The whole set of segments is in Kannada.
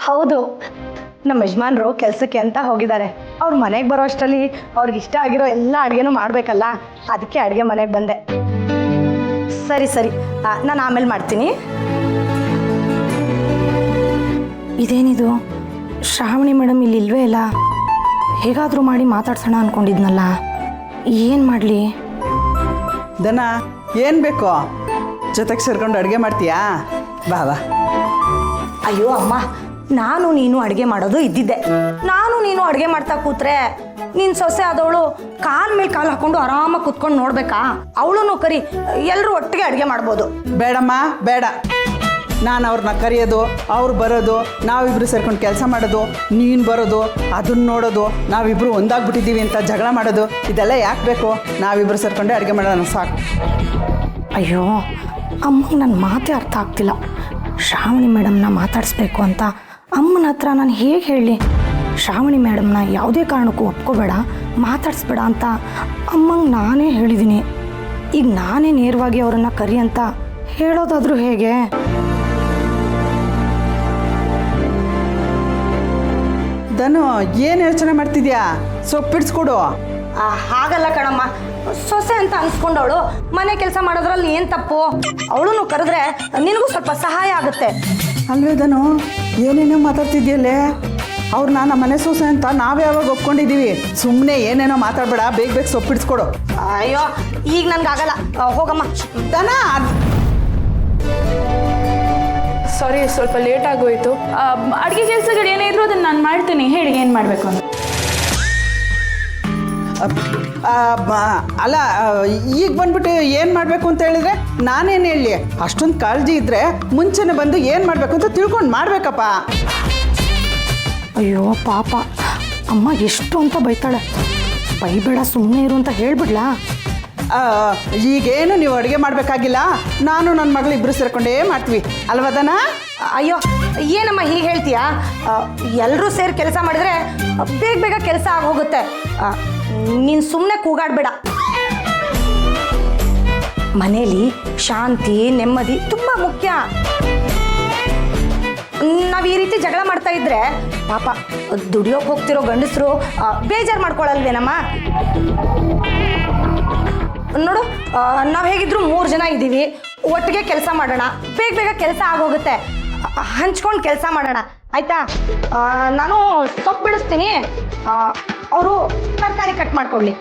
ಹೌದು, ನಮ್ಮ ಯಜಮಾನ್ರು ಕೆಲಸಕ್ಕೆ ಅಂತ ಹೋಗಿದ್ದಾರೆ. ಅವ್ರ ಮನೆಗೆ ಬರೋ ಅಷ್ಟರಲ್ಲಿ ಅವ್ರಿಗೆ ಇಷ್ಟ ಆಗಿರೋ ಎಲ್ಲ ಅಡುಗೆನೂ ಮಾಡಬೇಕಲ್ಲ, ಅದಕ್ಕೆ ಅಡುಗೆ ಮನೆಗೆ ಬಂದೆ. ಸರಿ ಸರಿ, ನಾನು ಆಮೇಲೆ ಮಾಡ್ತೀನಿ. ಇದೇನಿದು, ಶ್ರಾವಣಿ ಮೇಡಮ್ ಇಲ್ಲಿ ಇಲ್ವೇ ಇಲ್ಲ. ಹೇಗಾದರೂ ಮಾಡಿ ಮಾತಾಡ್ಸೋಣ ಅಂದ್ಕೊಂಡಿದ್ನಲ್ಲ, ಏನು ಮಾಡಲಿ? ದನ ಏನು ಬೇಕೋ? ಜೊತೆಗೆ ಸೇರ್ಕೊಂಡು ಅಡುಗೆ ಮಾಡ್ತೀಯಾ? ಬಾ ಬಾ. ಅಯ್ಯೋ ಅಮ್ಮ, ನಾನು ನೀನು ಅಡುಗೆ ಮಾಡೋದು ಇದ್ದಿದ್ದೆ. ನಾನು ನೀನು ಅಡುಗೆ ಮಾಡ್ತಾ ಕೂತ್ರೆ ನಿನ್ನ ಸೊಸೆ ಆದವಳು ಕಾಲ್ ಮೇಲೆ ಕಾಲು ಹಾಕೊಂಡು ಆರಾಮಾಗಿ ಕೂತ್ಕೊಂಡು ನೋಡ್ಬೇಕಾ? ಅವಳು ಕರಿ, ಎಲ್ಲರೂ ಒಟ್ಟಿಗೆ ಅಡುಗೆ ಮಾಡ್ಬೋದು. ಬೇಡಮ್ಮ ಬೇಡ. ನಾನು ಅವ್ರನ್ನ ಕರೆಯೋದು, ಅವ್ರು ಬರೋದು, ನಾವಿಬ್ಬರು ಸೇರ್ಕೊಂಡು ಕೆಲಸ ಮಾಡೋದು, ನೀನು ಬರೋದು, ಅದನ್ನ ನೋಡೋದು, ನಾವಿಬ್ಬರು ಒಂದಾಗ್ಬಿಟ್ಟಿದ್ದೀವಿ ಅಂತ ಜಗಳ ಮಾಡೋದು, ಇದೆಲ್ಲ ಯಾಕೆ ಬೇಕು? ನಾವಿಬ್ಬರು ಸೇರ್ಕೊಂಡೆ ಅಡುಗೆ ಮಾಡೋಣ ಸಾಕು. ಅಯ್ಯೋ ಅಮ್ಮಗೆ ನನ್ನ ಮಾತೇ ಅರ್ಥ ಆಗ್ತಿಲ್ಲ. ಶ್ರಾವಣಿ ಮೇಡಮ್ನ ಮಾತಾಡಿಸ್ಬೇಕು ಅಂತ ಅಮ್ಮನ ಹತ್ರ ನಾನು ಹೇಗೆ ಹೇಳಿ? ಶ್ರಾವಣಿ ಮೇಡಮ್ನ ಯಾವುದೇ ಕಾರಣಕ್ಕೂ ಒಪ್ಕೋಬೇಡ, ಮಾತಾಡಿಸ್ಬೇಡ ಅಂತ ಅಮ್ಮಂಗೆ ನಾನೇ ಹೇಳಿದ್ದೀನಿ. ಈಗ ನಾನೇ ನೇರವಾಗಿ ಅವರನ್ನು ಕರಿ ಅಂತ ಹೇಳೋದಾದರೂ ಹೇಗೆ? ಧನು, ಏನು ಯೋಚನೆ ಮಾಡ್ತಿದ್ಯಾ? ಸೊಪ್ಪಿಡ್ಸ್ಕೊಡು. ಹಾಗಲ್ಲ ಕಣಮ್ಮ, ಸೊಸೆ ಅಂತ ಅನ್ಸ್ಕೊಂಡವಳು ಮನೆ ಕೆಲಸ ಮಾಡೋದ್ರಲ್ಲಿ ಏನು ತಪ್ಪು? ಅವಳನ್ನು ಕರೆದ್ರೆ ನಿನಗೂ ಸ್ವಲ್ಪ ಸಹಾಯ ಆಗುತ್ತೆ ಅಲ್ವೇ ಧನು? ಏನೇನೋ ಮಾತಾಡ್ತಿದ್ಯಲ್ಲೇ? ಅವ್ರು ನಮ್ಮ ಮನೆ ಸೊಸೆ ಅಂತ ನಾವೇ ಯಾವಾಗ ಒಪ್ಕೊಂಡಿದ್ದೀವಿ. ಸುಮ್ಮನೆ ಏನೇನೋ ಮಾತಾಡಬೇಡ, ಬೇಗ ಬೇಗ ಸೊಪ್ಪಿಡ್ಸ್ಕೊಡು. ಅಯ್ಯೋ ಈಗ ನನ್ಗಾಗಲ್ಲ, ಹೋಗಮ್ಮ. ದನ, ಸಾರಿ, ಸ್ವಲ್ಪ ಲೇಟ್ ಆಗೋಯ್ತು. ಅಡುಗೆ ಕೆಲಸಗಳು ಏನೇ ಇದ್ರು ಅದನ್ನು ನಾನು ಮಾಡ್ತೀನಿ. ಹೇಳಿ, ಏನು ಮಾಡಬೇಕು ಅಂತ? ಅಲ್ಲ, ಈಗ ಬಂದ್ಬಿಟ್ಟು ಏನು ಮಾಡಬೇಕು ಅಂತ ಹೇಳಿದ್ರೆ ನಾನೇನು ಹೇಳಿ? ಅಷ್ಟೊಂದು ಕಾಳಜಿ ಇದ್ದರೆ ಮುಂಚೆನೇ ಬಂದು ಏನು ಮಾಡಬೇಕು ಅಂತ ತಿಳ್ಕೊಂಡು ಮಾಡಬೇಕಪ್ಪ. ಅಯ್ಯೋ ಪಾಪ, ಅಮ್ಮ ಎಷ್ಟು ಅಂತ ಬೈತಾಳೆ. ಬೈಬೇಡ, ಸುಮ್ಮನೆ ಇರು ಅಂತ ಹೇಳ್ಬಿಡ್ಲಾ? ಈಗೇನು ನೀವು ಅಡುಗೆ ಮಾಡಬೇಕಾಗಿಲ್ಲ, ನಾನು ನನ್ನ ಮಗಳು ಇಬ್ಬರು ಸೇರ್ಕೊಂಡೇ ಮಾಡ್ತೀವಿ ಅಲ್ವದನ? ಅಯ್ಯೋ ಏನಮ್ಮ ಹೀಗೆ ಹೇಳ್ತೀಯಾ? ಎಲ್ಲರೂ ಸೇರಿ ಕೆಲಸ ಮಾಡಿದ್ರೆ ಬೇಗ ಬೇಗ ಕೆಲಸ ಆಗೋಗುತ್ತೆ. ನೀನು ಸುಮ್ಮನೆ ಕೂಗಾಡಬೇಡ. ಮನೇಲಿ ಶಾಂತಿ ನೆಮ್ಮದಿ ತುಂಬ ಮುಖ್ಯ. ನಾವು ಈ ರೀತಿ ಜಗಳ ಮಾಡ್ತಾ ಇದ್ರೆ ಪಾಪ ದುಡಿಯೋಕೆ ಹೋಗ್ತಿರೋ ಗಂಡಸರು ಬೇಜಾರು ಮಾಡ್ಕೊಳ್ಳಲ್ವೇನಮ್ಮ? ನೋಡು, ನಾವು ಹೇಗಿದ್ರು 3 ಜನ ಇದ್ದೀವಿ, ಒಟ್ಟಿಗೆ ಕೆಲಸ ಮಾಡೋಣ, ಬೇಗ ಬೇಗ ಕೆಲಸ ಆಗೋಗುತ್ತೆ. ಹಂಚ್ಕೊಂಡು ಕೆಲಸ ಮಾಡೋಣ, ಆಯ್ತಾ? ನಾನು ಸೊಪ್ಪು ಬಿಡಿಸ್ತೀನಿ, ಅವರು ತರಕಾರಿ ಕಟ್ ಮಾಡ್ಕೊಳ್ಳಿ.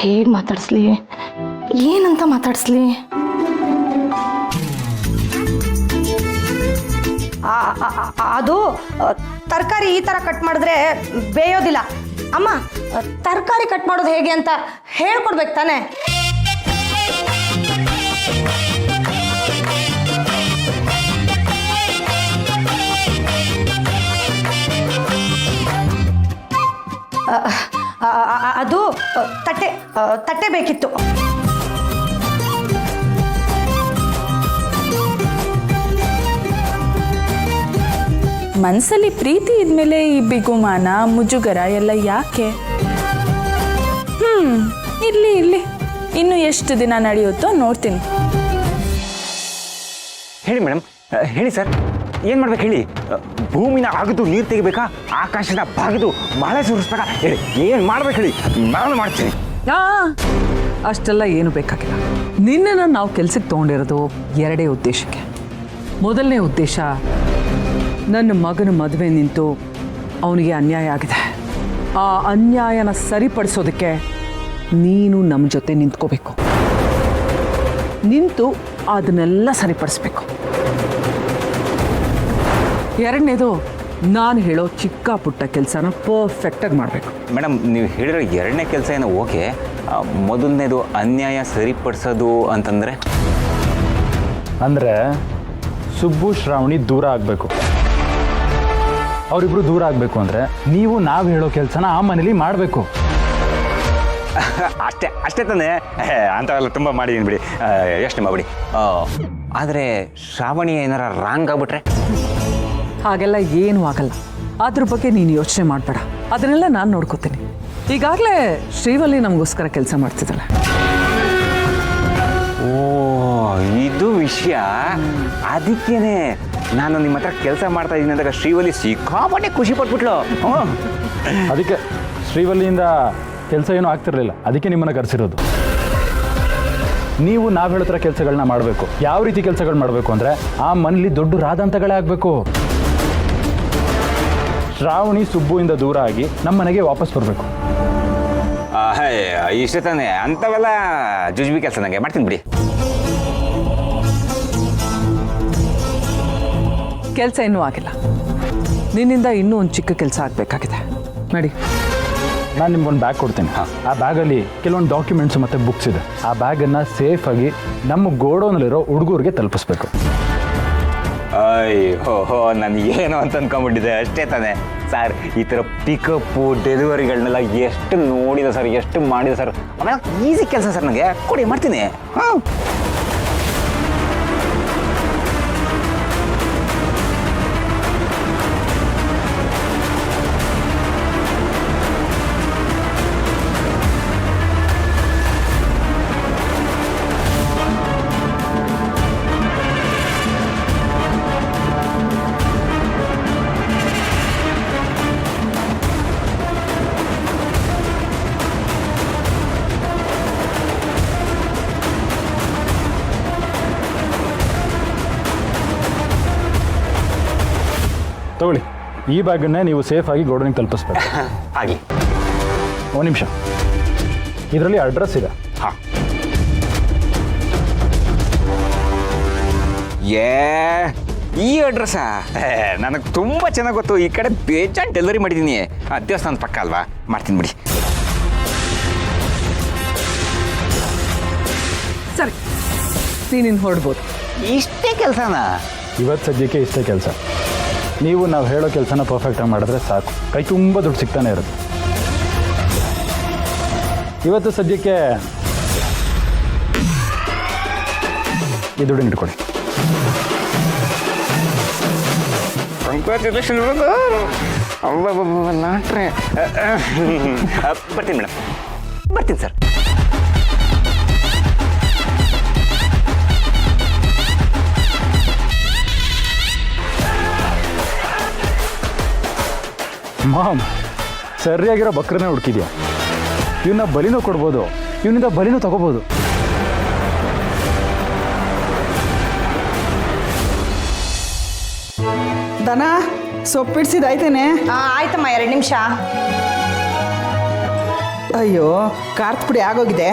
ಹೇಗೆ ಮಾತಾಡಿಸ್ಲಿ? ಏನಂತ ಮಾತಾಡಿಸ್ಲಿ? ಅದು ತರಕಾರಿ ಈ ಥರ ಕಟ್ ಮಾಡಿದ್ರೆ ಬೇಯೋದಿಲ್ಲ. ಅಮ್ಮ, ತರಕಾರಿ ಕಟ್ ಮಾಡೋದು ಹೇಗೆ ಅಂತ ಹೇಳ್ಕೊಡ್ಬೇಕು ತಾನೆ? ಅದು ತಟ್ಟೆ ಬೇಕಿತ್ತು. ಮನಸ್ಸಲ್ಲಿ ಪ್ರೀತಿ ಇದ್ಮೇಲೆ ಈ ಬಿಗುಮಾನ ಮುಜುಗರ ಎಲ್ಲ ಯಾಕೆ? ಇರ್ಲಿ ಇರ್ಲಿ, ಇನ್ನು ಎಷ್ಟು ದಿನ ನಡೆಯುತ್ತೋ ನೋಡ್ತೀನಿ. ಹೇಳಿ ಮೇಡಮ್, ಹೇಳಿ ಸರ್, ಏನು ಮಾಡ್ಬೇಕು ಹೇಳಿ? ಭೂಮಿನ ಅಗದು ನೀರು ತೆಗಿಬೇಕಾ? ಆಕಾಶನ ಬಾಗಿದು ಮಳೆ ಸುರಿಸ್ಬೇಕಾ? ಹೇಳಿ, ಏನು ಮಾಡ್ಬೇಕು ಹೇಳಿ, ನಾನು ಮಾಡ್ತೀನಿ. ಅಷ್ಟೆಲ್ಲ ಏನು ಬೇಕಾಗಿಲ್ಲ. ನಿನ್ನೆನ ನಾವು ಕೆಲ್ಸಕ್ಕೆ ತೊಗೊಂಡಿರೋದು 2 ಉದ್ದೇಶಕ್ಕೆ. ಮೊದಲನೇ ಉದ್ದೇಶ, ನನ್ನ ಮಗನ ಮದುವೆ ನಿಂತು ಅವನಿಗೆ ಅನ್ಯಾಯ ಆಗಿದೆ. ಆ ಅನ್ಯಾಯನ ಸರಿಪಡಿಸೋದಕ್ಕೆ ನೀನು ನಮ್ಮ ಜೊತೆ ನಿಂತ್ಕೋಬೇಕು, ನಿಂತು ಅದನ್ನೆಲ್ಲ ಸರಿಪಡಿಸ್ಬೇಕು. ಎರಡನೇದು, ನಾನು ಹೇಳೋ ಚಿಕ್ಕ ಪುಟ್ಟ ಕೆಲಸನ ಪರ್ಫೆಕ್ಟಾಗಿ ಮಾಡಬೇಕು. ಮೇಡಮ್, ನೀವು ಹೇಳಿರೋ 2ನೇ ಕೆಲಸ ಏನೋ ಓಕೆ. ಮೊದಲನೇದು ಅನ್ಯಾಯ ಸರಿಪಡಿಸೋದು ಅಂತಂದರೆ ಅಂದರೆ ಸುಬ್ಬು ಶ್ರಾವಣಿ ದೂರ ಆಗಬೇಕು. ಅವರಿಬ್ರು ದೂರ ಆಗಬೇಕು ಅಂದರೆ ನೀವು ನಾವು ಹೇಳೋ ಕೆಲಸನ ಆ ಮನೇಲಿ ಮಾಡಬೇಕು. ಅಷ್ಟೇ ತಾನೇ. ಅಂಥವೆಲ್ಲ ತುಂಬ ಮಾಡಿದ್ದೀನಿ ಬಿಡಿ, ಯೋಚನೆ ಮಾಡಿಬಿಡಿ. ಆದರೆ ಶ್ರಾವಣಿ ಏನಾರ ರಾಂಗ್ ಆಗ್ಬಿಟ್ರೆ? ಹಾಗೆಲ್ಲ ಏನೂ ಆಗಲ್ಲ. ಅದ್ರ ಬಗ್ಗೆ ನೀನು ಯೋಚನೆ ಮಾಡಬೇಡ, ಅದನ್ನೆಲ್ಲ ನಾನು ನೋಡ್ಕೋತೀನಿ. ಈಗಾಗಲೇ ಶ್ರೀವಲ್ಲಿ ನಮಗೋಸ್ಕರ ಕೆಲಸ ಮಾಡ್ತಿದ್ದಾಳೆ. ಓ, ಇದು ವಿಷಯ. ಅದಕ್ಕೇನೆ ನಾನು ನಿಮ್ಮ ಹತ್ರ ಕೆಲಸ ಮಾಡ್ತಾ ಇದ್ದೀನಿ ಅಂದಾಗ ಶ್ರೀವಲ್ಲಿ ಸಿಕ್ಕಾಪಟ್ಟೆ ಖುಷಿ ಪಟ್ಬಿಟ್ಲು. ಅದಕ್ಕೆ ಶ್ರೀವಲ್ಲಿಯಿಂದ ಕೆಲಸ ಏನೂ ಆಗ್ತಿರಲಿಲ್ಲ, ಅದಕ್ಕೆ ನಿಮ್ಮನ್ನು ಕರೆಸಿರೋದು. ನೀವು ನಾವು ಹೇಳೋ ಥರ ಕೆಲಸಗಳನ್ನ ಮಾಡಬೇಕು. ಯಾವ ರೀತಿ ಕೆಲಸಗಳು ಮಾಡಬೇಕು ಅಂದರೆ ಆ ಮನೇಲಿ ದೊಡ್ಡ ರಾದಂತಗಳೇ ಆಗಬೇಕು. ಶ್ರಾವಣಿ ಸುಬ್ಬುವಿಂದ ದೂರ ಆಗಿ ನಮ್ಮ ಮನೆಗೆ ವಾಪಸ್ ಬರಬೇಕು. ಇಷ್ಟೇ ತಾನೆ. ಅಂಥವೆಲ್ಲ ಜುಜ್ಬಿ ಕೆಲಸ ನನಗೆ ಮಾಡ್ತೀನಿ ಬಿಡಿ. ಕೆಲಸ ಇನ್ನೂ ಆಗಿಲ್ಲ, ನಿನ್ನಿಂದ ಇನ್ನೂ ಒಂದು ಚಿಕ್ಕ ಕೆಲಸ ಆಗಬೇಕಾಗಿದೆ. ನಡಿ. ನಾನು ನಿಮ್ಗೊಂದು ಬ್ಯಾಗ್ ಕೊಡ್ತೀನಿ. ಆ ಬ್ಯಾಗಲ್ಲಿ ಕೆಲವೊಂದು ಡಾಕ್ಯುಮೆಂಟ್ಸ್ ಮತ್ತು ಬುಕ್ಸ್ ಇದೆ. ಆ ಬ್ಯಾಗನ್ನು ಸೇಫಾಗಿ ನಮ್ಮ ಗೋಡೌನಲ್ಲಿರೋ ಹುಡುಗರಿಗೆ ತಲುಪಿಸ್ಬೇಕು. ಅಯ್ಯೋ, ನನಗೇನು ಅಂತ ಅಂದ್ಕೊಂಡ್ಬಿಟ್ಟಿದೆ. ಅಷ್ಟೇ ತಾನೆ ಸರ್. ಈ ಥರ ಪಿಕಪ್ಪು ಡೆಲಿವರಿಗಳನ್ನೆಲ್ಲ ಎಷ್ಟು ನೋಡಿದೆ ಸರ್, ಎಷ್ಟು ಮಾಡಿದೆ ಸರ್. ಆಮೇಲೆ ಈಸಿ ಕೆಲಸ ಸರ್, ನನಗೆ ಕೊಡಿ, ಮಾಡ್ತೀನಿ. ಹಾಂ, ತಗೊಳ್ಳಿ, ಈ ಬ್ಯಾಗನ್ನೇ ನೀವು ಸೇಫಾಗಿ ಗೋಡೌನಿಗೆ ತಲುಪಿಸ್ಬೇಕು. ಆಗಲಿ. ಒಂದು ನಿಮಿಷ, ಇದರಲ್ಲಿ ಅಡ್ರೆಸ್ ಇದೆ. ಹಾಂ. ಈ ಅಡ್ರೆಸ್ಸಾ? ನನಗೆ ತುಂಬ ಚೆನ್ನಾಗಿ ಗೊತ್ತು. ಈ ಕಡೆ ಬೇಜಾನ್ ಡೆಲಿವರಿ ಮಾಡಿದ್ದೀನಿ. ದೇವಸ್ಥಾನದ ಪಕ್ಕ ಅಲ್ವಾ? ಮಾಡ್ತೀನಿ ಬಿಡಿ. ಸರಿ, ನೀನಿನ್ನು ಹೊರಡ್ಬೋದು. ಇಷ್ಟೇ ಕೆಲಸನಾ? ಇವತ್ತು ಸದ್ಯಕ್ಕೆ ಇಷ್ಟೇ ಕೆಲಸ. ನೀವು ನಾವು ಹೇಳೋ ಕೆಲಸನ ಪರ್ಫೆಕ್ಟಾಗಿ ಮಾಡಿದ್ರೆ ಸಾಕು, ಕೈ ತುಂಬ ದುಡ್ಡು ಸಿಗ್ತಾನೆ ಇರುತ್ತೆ. ಇವತ್ತು ಸದ್ಯಕ್ಕೆ ಈ ದುಡ್ಡು ಇಟ್ಕೊಳ್ಳಿ. ಕಂಗ್ರ್ಯಾಚುಲೇಷನ್. ಲಾಟ್ರೆ. ಬರ್ತೀನಿ ಮೇಡಮ್, ಬರ್ತೀನಿ ಸರ್. ಮಾಮ್, ಸರಿಯಾಗಿರೋ ಬಕ್ರನೇ ಹುಡುಕಿದ್ಯಾ. ಇವನ್ನ ಬಲಿನೂ ಕೊಡ್ಬೋದು, ಇವನಿಂದ ಬಲಿನೂ ತಗೋಬೋದು. ದನ ಸೊಪ್ಪಿಡ್ಸಿದಾಯ್ತೇನೆ? ಆಯ್ತಮ್ಮ, 2 ನಿಮಿಷ. ಅಯ್ಯೋ, ಖಾರದ ಪುಡಿ ಆಗೋಗಿದೆ.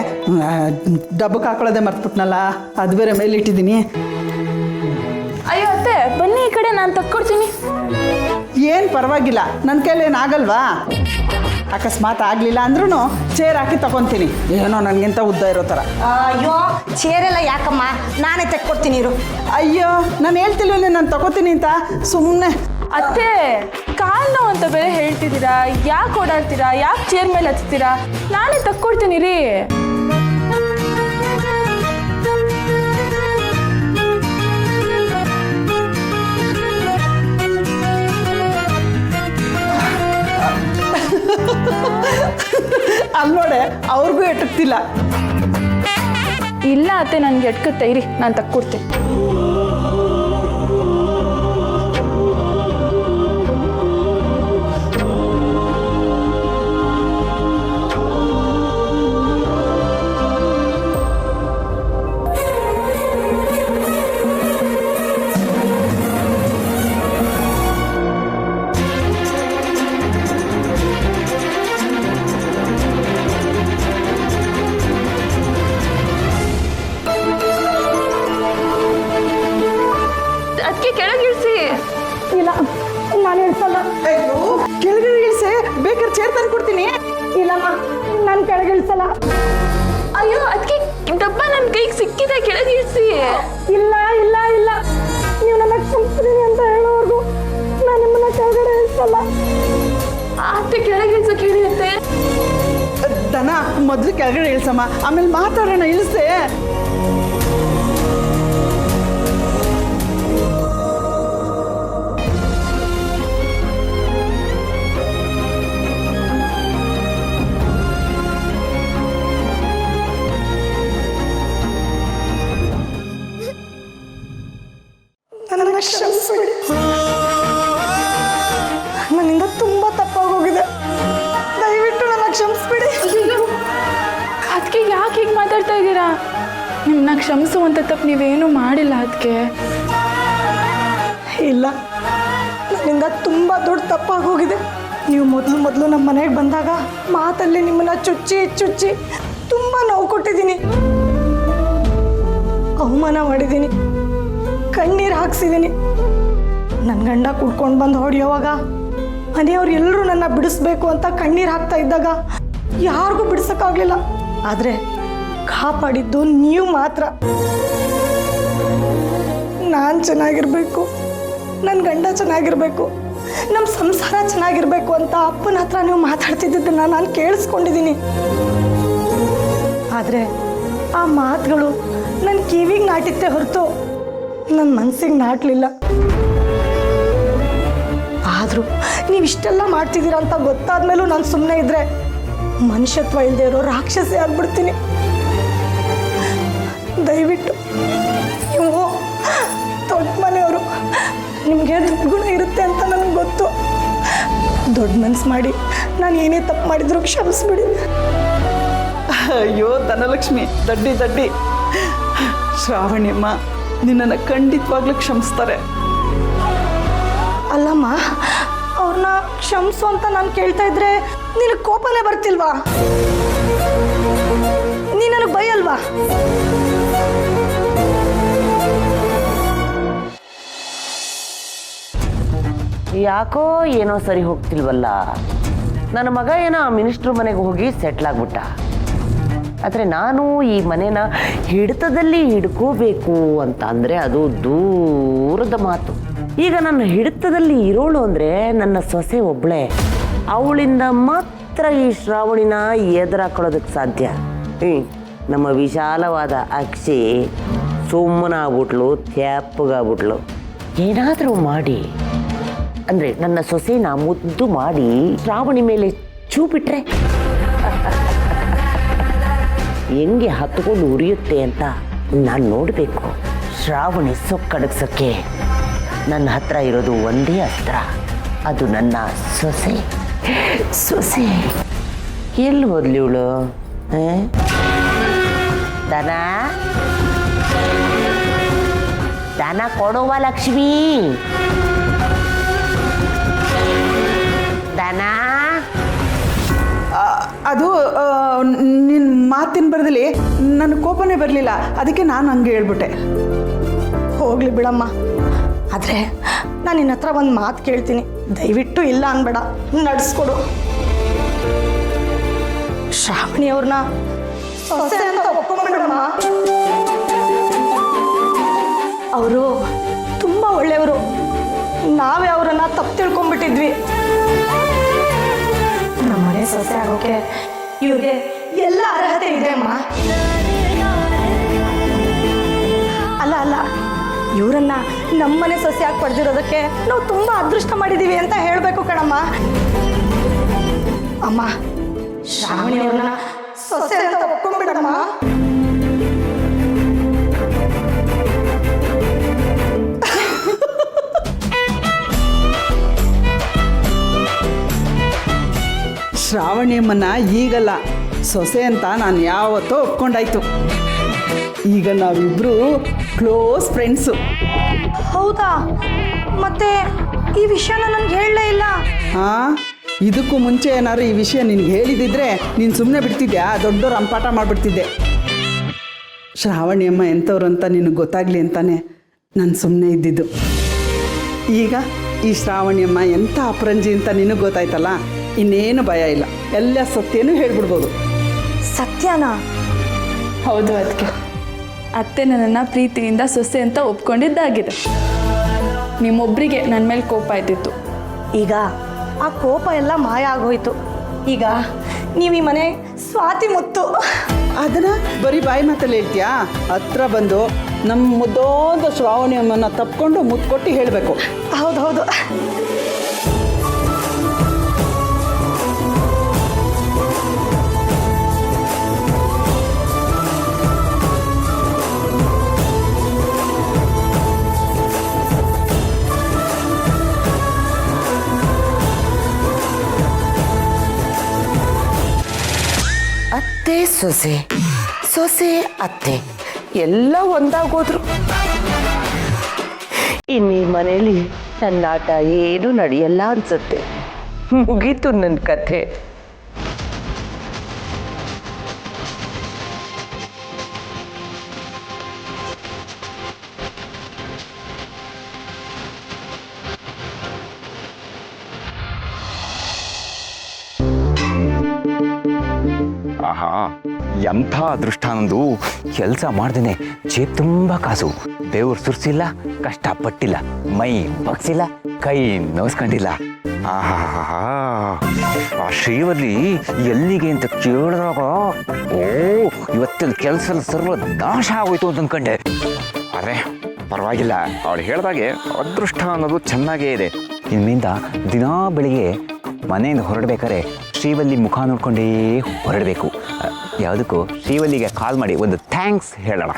ಡಬ್ಬಕ್ಕೆ ಹಾಕೊಳ್ಳೋದೆ ಮರ್ತ್ಬಿಟ್ನಲ್ಲ, ಅದು ಬೇರೆ ಮೇಲೆ ಇಟ್ಟಿದ್ದೀನಿ. ಅಯ್ಯೋ ಅತ್ತೆ, ಬನ್ನಿ ಈ ಕಡೆ, ನಾನು ತಕ್ಕೊಡ್ತೀನಿ. ಏನು ಪರವಾಗಿಲ್ಲ, ನನ್ನ ಕೈಲಿ ಏನು ಆಗಲ್ವಾ? ಅಕಸ್ಮಾತ್ ಆಗಲಿಲ್ಲ ಅಂದ್ರೂ ಚೇರ್ ಹಾಕಿ ತಗೊತೀನಿ, ಏನೋ ನನಗಿಂತ ಉದ್ದ ಇರೋ ಥರ. ಅಯ್ಯೋ, ಚೇರೆಲ್ಲ ಯಾಕಮ್ಮ, ನಾನೇ ತೆಕ್ಕೊಡ್ತೀನಿ ಇರು. ಅಯ್ಯೋ, ನಾನು ಹೇಳ್ತಿಲ್ವೇ ನಾನು ತಗೋತೀನಿ ಅಂತ ಸುಮ್ಮನೆ. ಅತ್ತೆ, ಕಾಲ್ ನೋವು ಅಂತ ಬೇರೆ ಹೇಳ್ತಿದ್ದೀರಾ. ಯಾಕೆ ಓಡಾಡ್ತೀರಾ? ಯಾಕೆ ಚೇರ್ ಮೇಲೆ ಹತ್ತೀರಾ? ನಾನೇ ತಕ್ಕೊಡ್ತೀನಿ ರೀ. ಅಲ್ಲಿ ನೋಡೆ, ಅವ್ರಿಗೂ ಎಟಕ್ತಿಲ್ಲ. ಇಲ್ಲ ಅತ್ತೆ, ನನಗೆ ಎಟ್ಕತ್ತೆ ಇರಿ, ನಾನು ತಕ್ಕೊಡ್ತೀನಿ. ಕೆಳಗಡೆ ಇಳಿಸಿ, ಬೇಕಾದ್ರೆ ಚೇರ್ ತಂದು ಕೊಡ್ತೀನಿ. ಇಲ್ಲಮ್ಮ, ನಾನು ಕೆಳಗಿಳಿಸಲ್ಲ. ಅಯ್ಯೋ, ಅದಕ್ಕೆ ಡಬ್ಬ ನನ್ನ ಕೈಗೆ ಸಿಕ್ಕಿದೆ, ಕೆಳಗೆ ಇಳಿಸಿ. ಇಲ್ಲ ಇಲ್ಲ ಇಲ್ಲ, ನೀವು ನನ್ನ ಕುಂತೀನಿ ಅಂತ ಹೇಳೋವರೆಗೂ ನಾನು ನಿಮ್ಮನ್ನ ಕೆಳಗಡೆ ಇಳಿಸಲ್ಲ. ಇಳಿಸಲ್ಲ. ಅತ್ತೆ ಕೆಳಗೆ ಇಳಿಸೋಕೆ ಹಿಡಿಯುತ್ತೆ. ದನ ಮೊದಲು ಕೆಳಗಡೆ ಇಳಿಸಮ್ಮ, ಆಮೇಲೆ ಮಾತಾಡೋಣ. ಇಳಿಸೆ. ನನ್ನನ್ನು ಕ್ಷಮಿಸ್ಬಿಡಿ. ನನ್ನಿಂದ ತುಂಬ ತಪ್ಪಾಗೋಗಿದೆ. ದಯವಿಟ್ಟು ನನ್ನ ಕ್ಷಮಿಸ್ಬಿಡಿ. ಅದಕ್ಕೆ ಯಾಕೆ ಹೀಗೆ ಮಾತಾಡ್ತಾ ಇದ್ದೀರಾ? ನಿಮ್ಮನ್ನ ಕ್ಷಮಿಸುವಂಥ ತಪ್ಪು ನೀವೇನು ಮಾಡಿಲ್ಲ ಅದಕ್ಕೆ. ಇಲ್ಲ, ನನ್ನಿಂದ ತುಂಬ ದೊಡ್ಡ ತಪ್ಪಾಗೋಗಿದೆ. ನೀವು ಮೊದಲು ನಮ್ಮ ಮನೆಗೆ ಬಂದಾಗ ಮಾತಲ್ಲಿ ನಿಮ್ಮನ್ನ ಚುಚ್ಚಿ ತುಂಬ ನೋವು ಕೊಟ್ಟಿದ್ದೀನಿ, ಅವಮಾನ ಮಾಡಿದ್ದೀನಿ, ಕಣ್ಣೀರು ಹಾಕ್ಸಿದ್ದೀನಿ. ನನ್ನ ಗಂಡ ಕುಡ್ಕೊಂಡು ಬಂದು ಹೊಡೆಯೋವಾಗ ಮನೆಯವ್ರು ಎಲ್ಲರೂ ನನ್ನ ಬಿಡಿಸ್ಬೇಕು ಅಂತ ಕಣ್ಣೀರು ಹಾಕ್ತಾ ಇದ್ದಾಗ ಯಾರಿಗೂ ಬಿಡಿಸೋಕ್ಕಾಗಲಿಲ್ಲ. ಆದರೆ ಕಾಪಾಡಿದ್ದು ನೀವು ಮಾತ್ರ. ನಾನು ಚೆನ್ನಾಗಿರಬೇಕು, ನನ್ನ ಗಂಡ ಚೆನ್ನಾಗಿರಬೇಕು, ನಮ್ಮ ಸಂಸಾರ ಚೆನ್ನಾಗಿರಬೇಕು ಅಂತ ಅಪ್ಪನ ಹತ್ರ ನೀವು ಮಾತಾಡ್ತಿದ್ದನ್ನು ನಾನು ಕೇಳಿಸ್ಕೊಂಡಿದ್ದೀನಿ. ಆದರೆ ಆ ಮಾತುಗಳು ನನ್ನ ಕಿವಿಗೆ ನಾಟಿತ್ತೆ ಹೊರತು ನನ್ನ ಮನಸ್ಸಿಗೆ ನಾಟಲಿಲ್ಲ. ಆದರೂ ನೀವು ಇಷ್ಟೆಲ್ಲ ಮಾಡ್ತಿದ್ದೀರ ಅಂತ ಗೊತ್ತಾದ್ಮೇಲೂ ನಾನು ಸುಮ್ಮನೆ ಇದ್ದರೆ ಮನುಷ್ಯತ್ವ ಇಲ್ಲದೆ ಇರೋ ರಾಕ್ಷಸಿ ಆಗ್ಬಿಡ್ತೀನಿ. ದಯವಿಟ್ಟು ನೀವು ದೊಡ್ಡ ಮನೆಯವರು, ನಿಮಗೆ ದೊಡ್ಡ ಗುಣ ಇರುತ್ತೆ ಅಂತ ನನಗೆ ಗೊತ್ತು. ದೊಡ್ಡ ಮನಸ್ಸು ಮಾಡಿ ನಾನು ಏನೇ ತಪ್ಪು ಮಾಡಿದ್ರು ಕ್ಷಮಿಸ್ಬಿಡಿ. ಅಯ್ಯೋ ಧನಲಕ್ಷ್ಮಿ, ದಡ್ಡಿ. ಶ್ರಾವಣಿಯಮ್ಮ ನಿನ್ನನ್ನು ಖಂಡಿತವಾಗ್ಲೂ ಕ್ಷಮಿಸ್ತಾರೆ. ಅಲ್ಲಮ್ಮ, ಅವ್ರನ್ನ ಕ್ಷಮಿಸು ಅಂತ ನಾನು ಕೇಳ್ತಾ ಇದ್ರೆ ನಿನಗೆ ಕೋಪನೇ ಬರ್ತಿಲ್ವಾ? ನೀ ನನಗೆ ಬೈಯಲ್ವಾ? ಯಾಕೋ ಏನೋ ಸರಿ ಹೋಗ್ತಿಲ್ವಲ್ಲ. ನನ್ನ ಮಗ ಏನೋ ಮಿನಿಸ್ಟ್ರ್ ಮನೆಗೆ ಹೋಗಿ ಸೆಟ್ಲ್ ಆಗ್ಬಿಟ್ಟ. ಆದರೆ ನಾನು ಈ ಮನೇನ ಹಿಡಿತದಲ್ಲಿ ಹಿಡ್ಕೋಬೇಕು ಅಂತ ಅಂದರೆ ಅದು ದೂರದ ಮಾತು. ಈಗ ನನ್ನ ಹಿಡಿತದಲ್ಲಿ ಇರೋಳು ಅಂದರೆ ನನ್ನ ಸೊಸೆ ಒಬ್ಬಳೇ. ಅವಳಿಂದ ಮಾತ್ರ ಈ ಶ್ರಾವಣಿನ ಎದುರಾಕೊಳ್ಳೋದಕ್ಕೆ ಸಾಧ್ಯ. ನಮ್ಮ ವಿಶಾಲವಾದ ಅಕ್ಷಿ ಸುಮ್ಮನಾಗ್ಬಿಟ್ಲು, ತ್ಯಾಪ್ಪಗಾಗ್ಬಿಟ್ಲು. ಏನಾದರೂ ಮಾಡಿ ಅಂದರೆ ನನ್ನ ಸೊಸೆನ ಮುದ್ದು ಮಾಡಿ ಶ್ರಾವಣಿ ಮೇಲೆ ಚೂಬಿಟ್ರೆ ಹೆಂಗೆ ಹತ್ಕೊಂಡು ಉರಿಯುತ್ತೆ ಅಂತ ನಾನು ನೋಡಬೇಕು. ಶ್ರಾವಣಿ ಸೊಕ್ಕಡಗ್ಸೋಕ್ಕೆ ನನ್ನ ಹತ್ರ ಇರೋದು ಒಂದೇ ಅಸ್ತ್ರ, ಅದು ನನ್ನ ಸೊಸೆ. ಎಲ್ಲಿ ಹೋದ್ಲಿ ಇವಳು? ದನ ಕೊಡುವ ಲಕ್ಷ್ಮೀ, ದನ. ಅದು ನಿನ್ನ ಮಾತಿನ ಬರದಲ್ಲಿ ನನ್ನ ಕೋಪನೇ ಬರಲಿಲ್ಲ, ಅದಕ್ಕೆ ನಾನು ಹಂಗೆ ಹೇಳ್ಬಿಟ್ಟೆ. ಹೋಗ್ಲಿ ಬಿಡಮ್ಮ. ಆದರೆ ನಾನು ನಿನ್ನ ಹತ್ರ ಒಂದು ಮಾತು ಕೇಳ್ತೀನಿ, ದಯವಿಟ್ಟು ಇಲ್ಲ ಅನ್ಬೇಡ, ನಡೆಸ್ಕೊಡು. ಶ್ರಾವಣಿಯವ್ರನ್ನ ಸೊಸೆ ಅಂತ ಒಪ್ಕೊಂಡ್ಬಿಡಮ್ಮ. ಅವರು ತುಂಬ ಒಳ್ಳೆಯವರು. ನಾವೇ ಅವರನ್ನು ತಪ್ಪು ತಿಳ್ಕೊಂಡ್ಬಿಟ್ಟಿದ್ವಿ. ನಮ್ಮನೆ ಸೊಸೆ ಆಗೋಕೆ ಇವ್ರಿಗೆ ಎಲ್ಲ ಅರ್ಹತೆ ಇದೆ ಅಮ್ಮ. ಅಲ್ಲ, ಇವರನ್ನ ನಮ್ಮನೆ ಸೊಸೆಯಾಗಿ ಪಡೆದಿರೋದಕ್ಕೆ ನಾವು ತುಂಬ ಅದೃಷ್ಟ ಮಾಡಿದ್ದೀವಿ ಅಂತ ಹೇಳಬೇಕು ಕಣಮ್ಮ. ಅಮ್ಮ, ಶ್ರಾವಣಿಯವ್ರನ್ನ ಸೊಸೆ ಅಂತ ಒಪ್ಕೊಂಡ್ಬಿಡಮ್ಮ. ಶ್ರಾವಣಿಯಮ್ಮನ ಈಗಲ್ಲ, ಸೊಸೆ ಅಂತ ನಾನು ಯಾವತ್ತೋ ಒಪ್ಕೊಂಡಾಯ್ತು. ಈಗ ನಾವಿಬ್ಬರು ಕ್ಲೋಸ್ ಫ್ರೆಂಡ್ಸು. ಹೌದಾ? ಮತ್ತೆ ಈ ವಿಷಯನ ನನಗೆ ಹೇಳಲೇ ಇಲ್ಲ. ಹಾಂ, ಇದಕ್ಕೂ ಮುಂಚೆ ಏನಾದ್ರು ಈ ವಿಷಯ ನಿನಗೆ ಹೇಳಿದಿದ್ರೆ ನೀನು ಸುಮ್ಮನೆ ಬಿಡ್ತಿದ್ಯಾ? ದೊಡ್ಡ ರಂಪಾಟ ಮಾಡಿಬಿಡ್ತಿದ್ದೆ. ಶ್ರಾವಣಿಯಮ್ಮ ಎಂಥವ್ರು ಅಂತ ನಿನಗೆ ಗೊತ್ತಾಗಲಿ ಅಂತಾನೆ ನಾನು ಸುಮ್ಮನೆ ಇದ್ದಿದ್ದು. ಈಗ ಈ ಶ್ರಾವಣಿಯಮ್ಮ ಎಂಥ ಅಪರಂಜಿ ಅಂತ ನಿನಗೆ ಗೊತ್ತಾಯ್ತಲ್ಲ, ಇನ್ನೇನು ಭಯ ಇಲ್ಲ, ಎಲ್ಲ ಸತ್ಯನೂ ಹೇಳ್ಬಿಡ್ಬೋದು. ಸತ್ಯನಾ? ಹೌದು, ಅದಕ್ಕೆ ಅತ್ತೆ ನನ್ನನ್ನು ಪ್ರೀತಿಯಿಂದ ಸೊಸೆ ಅಂತ ಒಪ್ಕೊಂಡಿದ್ದಾಗಿದೆ. ನಿಮ್ಮೊಬ್ಬರಿಗೆ ನನ್ನ ಮೇಲೆ ಕೋಪ ಇದ್ದಿತ್ತು. ಈಗ ಆ ಕೋಪ ಎಲ್ಲ ಮಾಯ ಆಗೋಯ್ತು. ಈಗ ನೀವು ಈ ಮನೆ ಸ್ವಾತಿ ಮುತ್ತು. ಅದನ್ನ ಬರೀ ಬಾಯಿ ಮಾತಲ್ಲಿ ಹೇಳ್ತೀಯಾ? ಹತ್ರ ಬಂದು ನಮ್ಮ ಮುದ್ದೋದ ಶ್ರಾವಣಿ ಅಮ್ಮನ್ನ ತಪ್ಕೊಂಡು ಮುತ್ತು ಕೊಟ್ಟು ಹೇಳಬೇಕು. ಹೌದು ಹೌದು. ಅತ್ತೆ ಸೊಸೆ, ಸೊಸೆ ಅತ್ತೆ ಎಲ್ಲ ಒಂದಾಗೋದ್ರು. ಇನ್ನು ಈ ಮನೇಲಿ ನನ್ನ ಆಟ ಏನೂ ನಡೆಯಲ್ಲ ಅನ್ಸುತ್ತೆ. ಮುಗೀತು ನನ್ನ ಕಥೆ. ಆಹಾ, ಎಂಥ ಅದೃಷ್ಟ ನಂದು. ಕೆಲಸ ಮಾಡ್ದೇನೆ ಜೇಬ್ ತುಂಬ ಕಾಸು. ದೇವ್ರು ಸುರಿಸಿಲ್ಲ, ಕಷ್ಟಪಟ್ಟಿಲ್ಲ, ಮೈ ಬಗ್ಸಿಲ್ಲ, ಕೈ ನೋಸ್ಕೊಂಡಿಲ್ಲ. ಆಹಾ, ಆ ಶ್ರೀವಲ್ಲಿ ಎಲ್ಲಿಗೆ ಅಂತ ಕೇಳಿದಾಗ ಓ ಇವತ್ತಿನ ಕೆಲಸ ಸರ್ವ ನಾಶ ಆಗೋಯ್ತು ಅಂತ ಅಂದ್ಕೊಂಡೆ. ಅರೆ ಪರವಾಗಿಲ್ಲ, ಅವಳು ಹೇಳಿದಾಗೆ ಅದೃಷ್ಟ ಅನ್ನೋದು ಚೆನ್ನಾಗೇ ಇದೆ. ಇನ್ಮಿಂದ ದಿನಾ ಬೆಳಿಗ್ಗೆ ಮನೆಯಿಂದ ಹೊರಡ್ಬೇಕಾದ್ರೆ ಶ್ರೀವಲ್ಲಿ ಮುಖ ನೋಡ್ಕೊಂಡೇ ಹೊರಡಬೇಕು. ಯಾವುದಕ್ಕೂ ಶ್ರೀವಲ್ಲಿಗೆ ಕಾಲ್ ಮಾಡಿ ಒಂದು ಥ್ಯಾಂಕ್ಸ್ ಹೇಳೋಣ.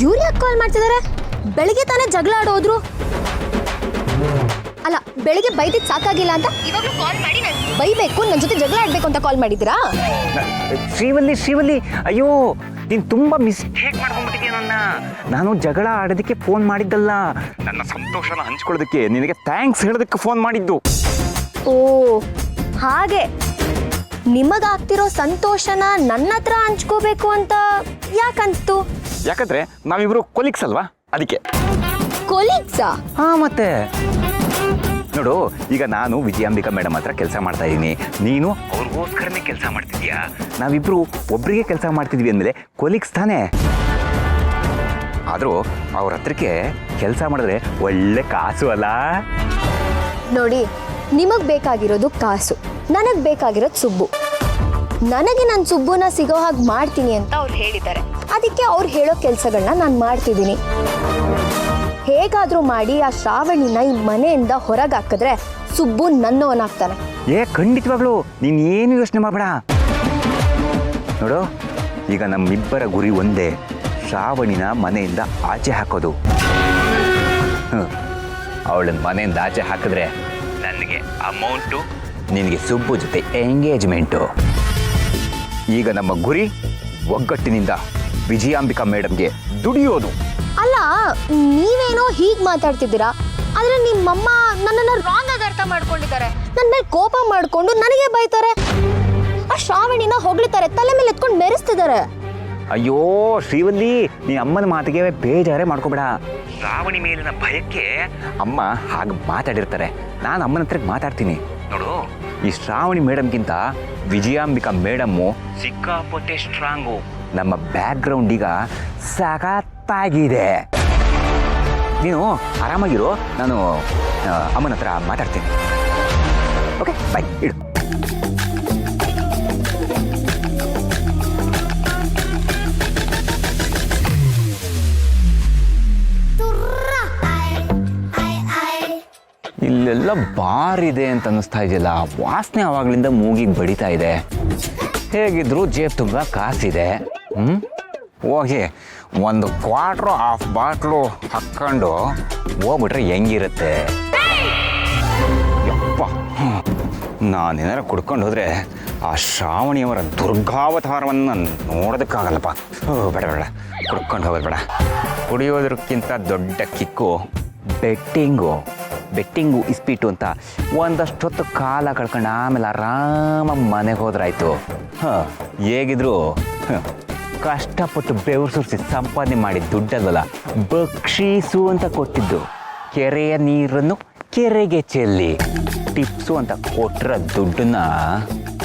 ಇವ್ರು ಯಾಕೆ ಕಾಲ್ ಮಾಡ್ತಿದ್ದಾರೆ? ಬೆಳಿಗ್ಗೆ ತಾನೇ ಜಗಳ ಆಡೋದ್ರು. ಅಲ್ಲ, ಬೆಳಿಗ್ಗೆ ಬೈದಿದ್ದು ಸಾಕಾಗಿಲ್ಲ ಅಂತ ಇವಾಗಲೂ ಕಾಲ್ ಮಾಡಿ ನಾನು ಬೈಬೇಕು, ನನ್ನ ಜೊತೆ ಜಗಳ ಆಡಬೇಕು ಅಂತ ಕಾಲ್ ಮಾಡಿದ್ದೀರಾ? ಶ್ರೀವಲ್ಲಿ ಅಯ್ಯೋ, ನೀನು ತುಂಬ ಮಿಸ್ಟೇಕ್ ಮಾಡ್ಕೊಂಡ್ಬಿಟ್ಟಿದ್ಯಾ ನನ್ನ. ನಾನು ಜಗಳ ಆಡೋದಕ್ಕೆ ಫೋನ್ ಮಾಡಿದ್ದಲ್ಲ, ನನ್ನ ಸಂತೋಷನ ಹಂಚ್ಕೊಳ್ಳೋದಕ್ಕೆ, ನಿನಗೆ ಥ್ಯಾಂಕ್ಸ್ ಹೇಳೋದಕ್ಕೆ ಫೋನ್ ಮಾಡಿದ್ದು. ಓ ಹಾಗೆ, ನಿಮಗಾಗ್ತಿರೋ ಸಂತೋಷನ ನನ್ನ ಹತ್ರ ಹಂಚ್ಕೋಬೇಕು ಅಂತ ಯಾಕನ್ಸ್ತು? ಯಾಕಂದ್ರೆ ನಾವಿಬ್ರು ಕೊಲೀಗ್ಸ್ ಅಲ್ವಾ, ಅದಕ್ಕೆ. ಕೊಲೀಗ್ಸಾ? ಹಾ ಮತ್ತೆ ನೋಡು, ಈಗ ನಾನು ವಿಜಯಾಂಬಿಕಾ ಮೇಡಮ್ ಹತ್ರ ಕೆಲಸ ಮಾಡ್ತಾ ಇದ್ದೀನಿ, ನೀನು ಅವ್ರಿಗೋಸ್ಕರನೇ ಕೆಲಸ ಮಾಡ್ತಿದ್ಯಾ. ನಾವಿಬ್ರು ಒಬ್ರಿಗೆ ಕೆಲಸ ಮಾಡ್ತಿದ್ವಿ ಅಂದಮೇಲೆ ಕೊಲೀಗ್ಸ್ ತಾನೇ. ಆದರೂ ಅವ್ರ ಹತ್ರಕ್ಕೆ ಕೆಲಸ ಮಾಡಿದ್ರೆ ಒಳ್ಳೆ ಕಾಸು ಅಲ್ಲ. ನೋಡಿ, ನಿಮಗ್ ಬೇಕಾಗಿರೋದು ಕಾಸು, ನನಗ್ ಬೇಕಾಗಿರೋದು ಸುಬ್ಬು. ನನಗೆ ನನ್ನ ಸುಬ್ಬುನ ಸಿಗೋ ಹಾಗೆ ಮಾಡ್ತೀನಿ ಅಂತ ಅವ್ರು ಹೇಳಿದ್ದಾರೆ. ಅದಕ್ಕೆ ಅವ್ರು ಹೇಳೋ ಕೆಲಸಗಳನ್ನ ನಾನು ಮಾಡ್ತಿದ್ದೀನಿ. ಹೇಗಾದ್ರೂ ಮಾಡಿ ಆ ಶ್ರಾವಣಿನ ಈ ಮನೆಯಿಂದ ಹೊರಗೆ ಹಾಕಿದ್ರೆ ಸುಬ್ಬು ನನ್ನವನಾಗ್ತಾನೆ. ಖಂಡಿತವಾಗ್ಲು ನೀನು ಏನು ಯೋಚನೆ ಮಾಡಬೇಡ. ನೋಡು, ಈಗ ನಮ್ಮಿಬ್ಬರ ಗುರಿ ಒಂದೇ, ಶ್ರಾವಣಿನ ಮನೆಯಿಂದ ಆಚೆ ಹಾಕೋದು. ಅವಳನ್ನ ಮನೆಯಿಂದ ಆಚೆ ಹಾಕಿದ್ರೆ ನನಗೆ ಅಮೌಂಟು, ನಿನಗೆ ಸುಬ್ಬು ಜೊತೆ ಎಂಗೇಜ್ಮೆಂಟು. ಈಗ ನಮ್ಮ ಗುರಿ ಒಗ್ಗಟ್ಟಿನಿಂದ ವಿಜಯಾಂಬಿಕಾ ಮೇಡಮ್ಗೆ ದುಡಿಯೋದು. ಅಲ್ಲ, ನೀವೇನೋ ಹೀಗೆ ಮಾತಾಡ್ತಿದ್ದೀರಾ, ಆದ್ರೆ ನಿಮ್ಮಮ್ಮ ನನ್ನನ್ನು ರಾಂಗ್ ಆಗಿ ಅರ್ಥ ಮಾಡ್ಕೊಂಡಿದ್ದಾರೆ. ನನ್ನ ಮೇಲೆ ಕೋಪ ಮಾಡ್ಕೊಂಡು ನನಗೆ ಬೈತಾರೆ. ಆ ಶ್ರಾವಣಿನ ಹೊಗಳ್ತಾರೆ, ತಲೆ ಮೇಲೆ ಎತ್ಕೊಂಡು ಮೆರೆಸ್ತಿದ್ದಾರೆ. ಅಯ್ಯೋ ಶ್ರೀವಲ್ಲಿ, ನೀ ಅಮ್ಮನ ಮಾತಿಗೆ ಬೇಜಾರೇ ಮಾಡ್ಕೋಬೇಡ. ಶ್ರಾವಣಿ ಮೇಲಿನ ಭಯಕ್ಕೆ ಅಮ್ಮ ಹಾಗೆ ಮಾತಾಡಿರ್ತಾರೆ. ನಾನು ಅಮ್ಮನ ಹತ್ರ ಮಾತಾಡ್ತೀನಿ. ನೋಡು, ಈ ಶ್ರಾವಣಿ ಮೇಡಮ್ಗಿಂತ ವಿಜಯಾಂಬಿಕಾ ಮೇಡಮ್ಮು ಸಿಕ್ಕಾಪಟ್ಟೆ ಸ್ಟ್ರಾಂಗು. ನಮ್ಮ ಬ್ಯಾಕ್ಗ್ರೌಂಡ್ ಈಗ ಸಖತ್ತಾಗಿದೆ. ನೀನು ಆರಾಮಾಗಿರು, ನಾನು ಅಮ್ಮನ ಹತ್ರ ಮಾತಾಡ್ತೀನಿ. ಓಕೆ, ಬಾಯ್, ಇಡು. ಇಲ್ಲೆಲ್ಲ ಬಾರ್ ಇದೆ ಅಂತ ಅನ್ನಿಸ್ತಾ ಇದೆಯಲ್ಲ, ವಾಸನೆ ಆವಾಗಲಿಂದ ಮೂಗಿಗೆ ಬಡಿತಾ ಇದೆ. ಹೇಗಿದ್ರು ಜೇಬ್ ತುಂಬ ಕಾಸಿದೆ. ಹೋಗಿ ಒಂದು ಕ್ವಾರ್ಟ್ರು ಹಾಫ್ ಬಾಟ್ಲು ಹಾಕ್ಕೊಂಡು ಹೋಗ್ಬಿಟ್ರೆ ಹೆಂಗಿರುತ್ತೆ? ಯಪ್ಪ, ನಾನೇನಾರ ಕುಡ್ಕೊಂಡು ಹೋದರೆ ಆ ಶ್ರಾವಣಿಯವರ ದುರ್ಗಾವತಾರವನ್ನು ನೋಡೋದಕ್ಕಾಗಲ್ಲಪ್ಪ. ಬೇಡ ಬೇಡ, ಕುಡ್ಕೊಂಡು ಹೋಗೋದು ಬೇಡ. ಕುಡಿಯೋದಕ್ಕಿಂತ ದೊಡ್ಡ ಕಿಕ್ಕು ಬೆಟ್ಟಿಂಗು ಇಸ್ಪೀಟು ಅಂತ ಒಂದಷ್ಟು ಹೊತ್ತು ಕಾಲ ಕಳ್ಕೊಂಡು ಆಮೇಲೆ ಆರಾಮಾಗಿ ಮನೆಗೆ ಹೋದ್ರಾಯ್ತು. ಹೇಗಿದ್ರು ಕಷ್ಟಪಟ್ಟು ಬೆವರು ಸುರಿಸಿ ಸಂಪಾದನೆ ಮಾಡಿ ದುಡ್ಡಲ್ವಲ್ಲ ಬಕ್ಷೀಸು ಅಂತ ಕೊಟ್ಟಿದ್ದು. ಕೆರೆಯ ನೀರನ್ನು ಕೆರೆಗೆ ಚೆಲ್ಲಿ ಟಿಪ್ಸು ಅಂತ ಕೊಟ್ಟಿರೋ ದುಡ್ಡನ್ನ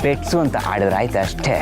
ಪೆಟ್ಸು ಅಂತ ಆಡಿದ್ರೆ ಆಯ್ತು ಅಷ್ಟೇ.